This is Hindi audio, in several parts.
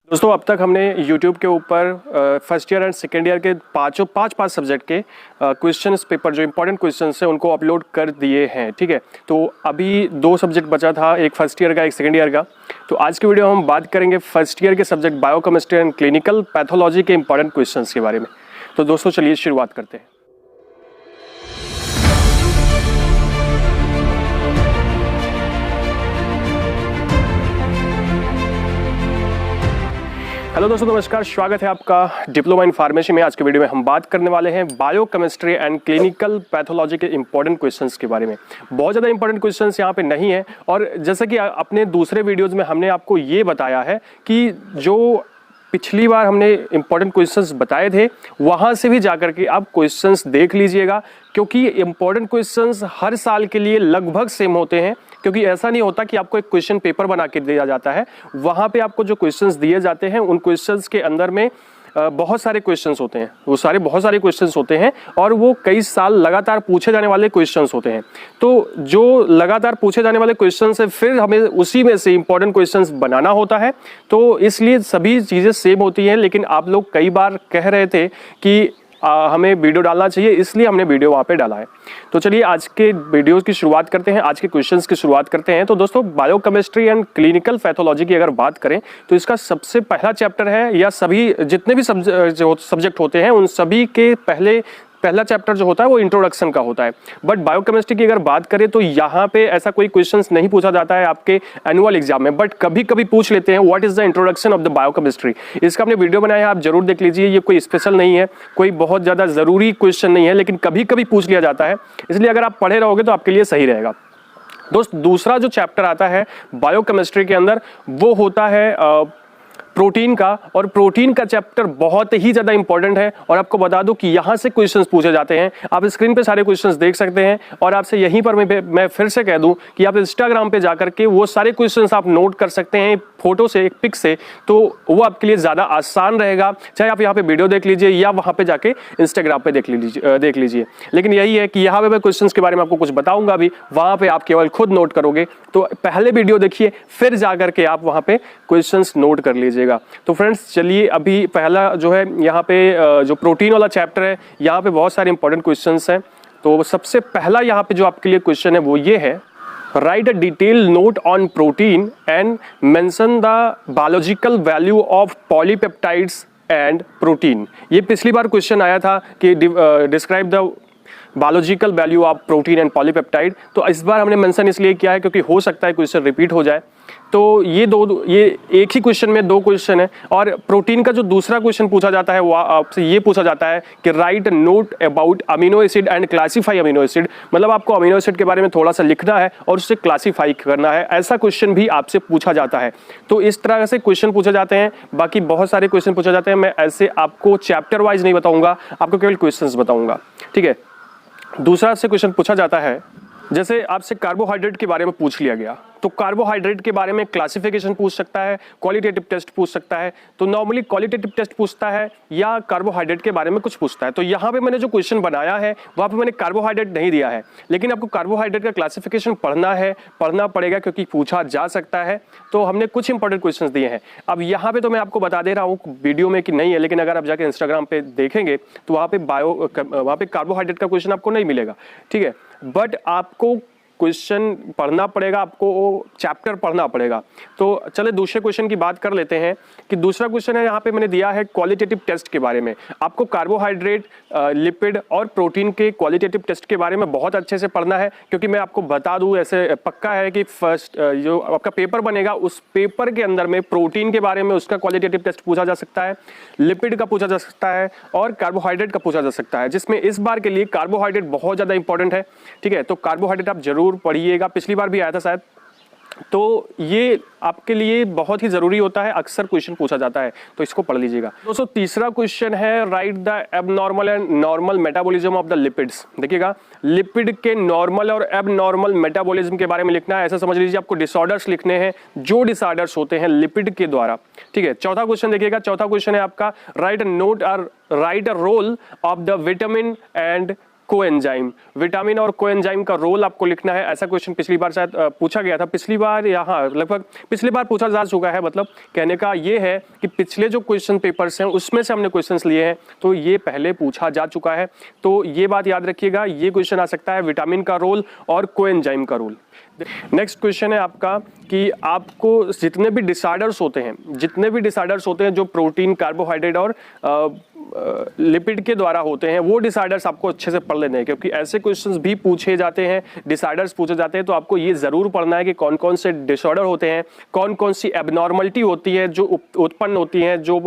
दोस्तों अब तक हमने YouTube के ऊपर first year and second year के पाँच सब्जेक्ट के क्वेश्चंस पेपर जो इंपॉर्टेंट क्वेश्चंस हैं उनको अपलोड कर दिए हैं। ठीक है, तो अभी दो सब्जेक्ट बचा था, एक फर्स्ट ईयर का एक सेकेंड ईयर का। तो आज की वीडियो हम बात करेंगे फर्स्ट ईयर के subject biochemistry and clinical pathology के इंपॉर्टेंट क्वेश्चंस के बारे में। तो दोस्तों चलिए शुरुआत करते हैं। हेलो दोस्तों, नमस्कार, स्वागत है आपका डिप्लोमा इन फार्मेसी में। आज के वीडियो में हम बात करने वाले हैं बायोकेमिस्ट्री एंड क्लिनिकल पैथोलॉजी के इंपॉर्टेंट क्वेश्चंस के बारे में। बहुत ज़्यादा इंपॉर्टेंट क्वेश्चंस यहाँ पे नहीं है, और जैसे कि अपने दूसरे वीडियोज़ में हमने आपको ये बताया है कि जो पिछली बार हमने इंपॉर्टेंट क्वेश्चंस बताए थे वहाँ से भी जाकर के आप क्वेश्चंस देख लीजिएगा, क्योंकि इंपॉर्टेंट क्वेश्चंस हर साल के लिए लगभग सेम होते हैं। क्योंकि ऐसा नहीं होता कि आपको एक क्वेश्चन पेपर बना के दिया जाता है, वहाँ पे आपको जो क्वेश्चंस दिए जाते हैं उन क्वेश्चंस के अंदर में बहुत सारे क्वेश्चंस होते हैं, बहुत सारे क्वेश्चंस होते हैं, और वो कई साल लगातार पूछे जाने वाले क्वेश्चंस होते हैं। तो जो लगातार पूछे जाने वाले क्वेश्चंस है, फिर हमें उसी में से इंपॉर्टेंट क्वेश्चंस बनाना होता है। तो इसलिए सभी चीज़ें सेम होती हैं, लेकिन आप लोग कई बार कह रहे थे कि हमें वीडियो डालना चाहिए, इसलिए हमने वीडियो वहाँ पे डाला है। तो चलिए आज के वीडियोस की शुरुआत करते हैं, आज के क्वेश्चंस की शुरुआत करते हैं। तो दोस्तों बायोकेमिस्ट्री एंड क्लिनिकल पैथोलॉजी की अगर बात करें तो इसका सबसे पहला चैप्टर है, या सभी जितने भी सब्जेक्ट होते हैं उन सभी के पहला चैप्टर जो होता है वो इंट्रोडक्शन का होता है। बट बायोकेमिस्ट्री की अगर बात करें तो यहाँ पे ऐसा कोई क्वेश्चंस नहीं पूछा जाता है आपके एनुअल एग्जाम में, बट कभी कभी पूछ लेते हैं what is the introduction of the biochemistry. इसका हमने वीडियो बनाया है, आप जरूर देख लीजिए। ये कोई स्पेशल नहीं है, कोई बहुत ज्यादा जरूरी क्वेश्चन नहीं है, लेकिन कभी कभी पूछ लिया जाता है, इसलिए अगर आप पढ़े रहोगे तो आपके लिए सही रहेगा। दोस्त दूसरा जो चैप्टर आता है बायोकेमिस्ट्री के अंदर वो होता है प्रोटीन का, और प्रोटीन का चैप्टर बहुत ही ज्यादा इंपॉर्टेंट है। और आपको बता दूं कि यहां से क्वेश्चंस पूछे जाते हैं, आप स्क्रीन पे सारे क्वेश्चंस देख सकते हैं। और आपसे यहीं पर मैं फिर से कह दूं कि आप इंस्टाग्राम पे जाकर के वो सारे क्वेश्चंस आप नोट कर सकते हैं फोटो से, एक पिक से, तो वो आपके लिए ज्यादा आसान रहेगा। चाहे आप यहाँ पे वीडियो देख लीजिए या वहां पे जाके इंस्टाग्राम पे देख लीजिए। लेकिन यही है कि यहाँ पे मैं क्वेश्चंस के बारे में आपको कुछ बताऊंगा अभी, वहां पे आप केवल खुद नोट करोगे। तो पहले वीडियो देखिए, फिर जाकर के आप वहां पे क्वेश्चंस नोट कर लीजिएगा। तो फ्रेंड्स चलिए, अभी पहला जो है यहाँ पे जो प्रोटीन वाला चैप्टर है, यहाँ पे बहुत सारे इंपॉर्टेंट क्वेश्चंस हैं। तो सबसे पहला यहाँ पे जो आपके लिए क्वेश्चन है वो ये है, right a detail note on protein and mention the biological value of polypeptides and protein. ये पिछली बार क्वेश्चन आया था कि describe the biological value of protein and polypeptide. तो इस बार हमने मेंशन इसलिए किया है क्योंकि हो सकता है क्वेश्चन रिपीट हो जाए। तो ये एक ही क्वेश्चन में दो क्वेश्चन है। और प्रोटीन का जो दूसरा क्वेश्चन पूछा जाता है वो आपसे ये पूछा जाता है कि right note about amino acid and classify amino acid. मतलब आपको अमीनो एसिड के बारे में थोड़ा सा लिखना है और उससे क्लासीफाई करना है, ऐसा क्वेश्चन भी आपसे पूछा जाता है। तो इस तरह से क्वेश्चन पूछे जाते हैं, बाकी बहुत सारे क्वेश्चन पूछे जाते हैं। मैं ऐसे आपको चैप्टर वाइज नहीं बताऊंगा, आपको केवल क्वेश्चन बताऊंगा। ठीक है, दूसरा से क्वेश्चन पूछा जाता है, जैसे आपसे कार्बोहाइड्रेट के बारे में पूछ लिया गया, तो कार्बोहाइड्रेट के बारे में क्लासिफिकेशन पूछ सकता है, क्वालिटेटिव टेस्ट पूछ सकता है। तो नॉर्मली क्वालिटेटिव टेस्ट पूछता है या कार्बोहाइड्रेट के बारे में कुछ पूछता है। तो यहाँ पे मैंने जो क्वेश्चन बनाया है वहाँ पे मैंने कार्बोहाइड्रेट नहीं दिया है, लेकिन आपको कार्बोहाइड्रेट का क्लासिफिकेशन पढ़ना पड़ेगा, क्योंकि पूछा जा सकता है। तो हमने कुछ इंपॉर्टेंट क्वेश्चन दिए हैं। अब यहाँ पे तो मैं आपको बता दे रहा हूँ वीडियो में कि नहीं है, लेकिन अगर आप जाके इंस्टाग्राम पे देखेंगे तो वहाँ पे कार्बोहाइड्रेट का क्वेश्चन आपको नहीं मिलेगा। ठीक है, बट आपको क्वेश्चन पढ़ना पड़ेगा, आपको चैप्टर पढ़ना पड़ेगा। तो चले दूसरे क्वेश्चन की बात कर लेते हैं कि दूसरा क्वेश्चन है, यहाँ पे मैंने दिया है क्वालिटेटिव टेस्ट के बारे में। आपको कार्बोहाइड्रेट, लिपिड और प्रोटीन के क्वालिटेटिव टेस्ट के बारे में बहुत अच्छे से पढ़ना है, क्योंकि मैं आपको बता दूं, ऐसे पक्का है कि फर्स्ट जो आपका पेपर बनेगा उस पेपर के अंदर में प्रोटीन के बारे में उसका क्वालिटेटिव टेस्ट पूछा जा सकता है, लिपिड का पूछा जा सकता है और कार्बोहाइड्रेट का पूछा जा सकता है, जिसमें इस बार के लिए कार्बोहाइड्रेट बहुत ज्यादा इंपॉर्टेंट है। ठीक है, तो कार्बोहाइड्रेट आप जरूर पढ़िएगा, पिछली बार भी आया था शायद। तो ये आपके लिए बहुत ही जरूरी होता है, अक्सर क्वेश्चन पूछा जाता है, तो इसको पढ़ लीजिएगा। दोस्तों तीसरा क्वेश्चन है, right the abnormal and normal metabolism of the lipids. देखिएगा, लिपिड के नॉर्मल और एबनॉर्मल मेटाबॉलिज्म के बारे में लिखना है। ऐसा समझ लीजिए आपको डिसऑर्डर्स लिखने हैं, जो डिसऑर्डर्स होते हैं लिपिड के द्वारा। ठीक है, चौथा क्वेश्चन देखिएगा, चौथा क्वेश्चन है आपका, write a role of the vitamin and coenzyme. Vitamin और कोएंजाइम का रोल आपको लिखना है। ऐसा क्वेश्चन पिछली बार शायद पूछा गया था, पिछली बार या हाँ लगभग पिछली बार पूछा जा चुका है। मतलब कहने का ये है कि पिछले जो क्वेश्चन पेपर्स हैं उसमें से हमने क्वेश्चंस लिए हैं, तो ये पहले पूछा जा चुका है। तो ये बात याद रखिएगा, ये क्वेश्चन आ सकता है विटामिन का रोल और कोएंजाइम का रोल। नेक्स्ट क्वेश्चन है आपका कि आपको जितने भी डिसऑर्डर्स होते हैं जो प्रोटीन, कार्बोहाइड्रेट और लिपिड के द्वारा होते हैं, वो डिसऑर्डर्स आपको अच्छे से पढ़ लेने हैं, क्योंकि ऐसे क्वेश्चंस भी पूछे जाते हैं, डिसऑर्डर्स पूछे जाते हैं। तो आपको ये जरूर पढ़ना है कि कौन कौन से डिसऑर्डर होते हैं, कौन कौन सी एबनॉर्मलिटी होती है जो उत्पन्न होती है, जो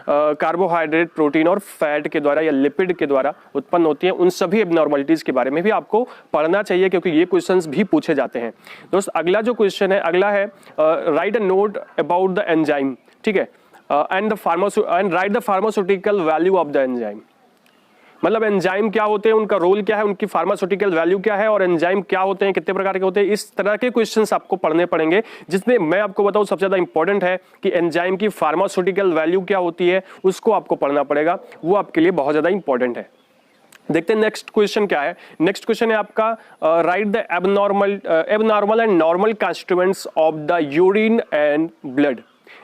कार्बोहाइड्रेट, प्रोटीन और फैट के द्वारा या लिपिड के द्वारा उत्पन्न होती है। उन सभी एबनॉर्मलिटीज के बारे में भी आपको पढ़ना चाहिए, क्योंकि ये क्वेश्चंस भी पूछे जाते हैं। दोस्त अगला जो क्वेश्चन है, अगला है right a note about the enzyme, ठीक है, and right the pharmaceutical value of the enzyme. मतलब एंजाइम क्या होते हैं, उनका रोल क्या है, उनकी फार्मास्यूटिकल वैल्यू क्या है, और एंजाइम क्या होते हैं, कितने प्रकार के होते हैं। इस तरह के क्वेश्चंस आपको पढ़ने पड़ेंगे, जिसमें मैं आपको बताऊं सबसे ज्यादा इंपॉर्टेंट है कि एंजाइम की फार्मास्यूटिकल वैल्यू क्या होती है, उसको आपको पढ़ना पड़ेगा। वो आपके लिए बहुत ज्यादा इंपॉर्टेंट है। देखते हैं नेक्स्ट क्वेश्चन क्या है। नेक्स्ट क्वेश्चन है आपका right the abnormal and normal constituents of the urine and blood.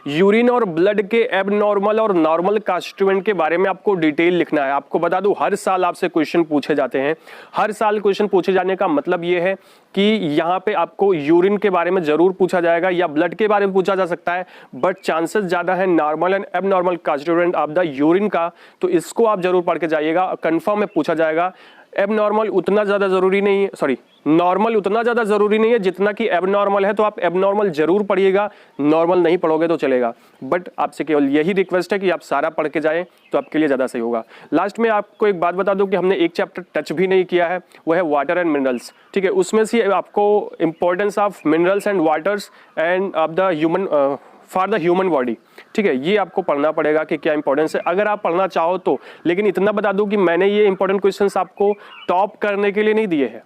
Urine और ब्लड के एबनॉर्मल और नॉर्मल कॉन्स्टिट्यूएंट के बारे में आपको डिटेल लिखना है। आपको बता दूं, हर साल आपसे क्वेश्चन पूछे जाते हैं। हर साल क्वेश्चन पूछे जाने का मतलब यह है कि यहाँ पे आपको यूरिन के बारे में जरूर पूछा जाएगा या ब्लड के बारे में पूछा जा सकता है, बट चांसेस ज्यादा है normal and abnormal constituent of the urine का। तो इसको आप जरूर पढ़ के जाइएगा, कंफर्म में पूछा जाएगा। एबनॉर्मल उतना ज्यादा जरूरी नहीं है, सॉरी नॉर्मल उतना ज्यादा जरूरी नहीं है जितना कि एबनॉर्मल है। तो आप एबनॉर्मल जरूर पढ़िएगा, नॉर्मल नहीं पढ़ोगे तो चलेगा। बट आपसे केवल यही रिक्वेस्ट है कि आप सारा पढ़ के जाएं, तो आपके लिए ज्यादा सही होगा। लास्ट में आपको एक बात बता दूं कि हमने एक चैप्टर टच भी नहीं किया है, वो है वाटर एंड मिनरल्स, ठीक है। उसमें से आपको importance of minerals and waters end of the human for the human body, ठीक है। ये आपको पढ़ना पड़ेगा कि क्या इंपॉर्टेंस है, अगर आप पढ़ना चाहो तो। लेकिन इतना बता दूं कि मैंने ये इंपॉर्टेंट क्वेश्चंस आपको टॉप करने के लिए नहीं दिए हैं,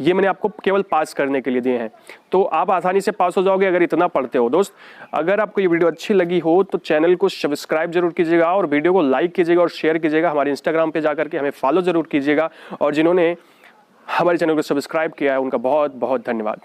ये मैंने आपको केवल पास करने के लिए दिए हैं। तो आप आसानी से पास हो जाओगे अगर इतना पढ़ते हो। दोस्त अगर आपको ये वीडियो अच्छी लगी हो तो चैनल को सब्सक्राइब जरूर कीजिएगा और वीडियो को लाइक कीजिएगा और शेयर कीजिएगा। हमारे इंस्टाग्राम पे जाकर के हमें फॉलो जरूर कीजिएगा। और जिन्होंने हमारे चैनल को सब्सक्राइब किया है उनका बहुत बहुत धन्यवाद।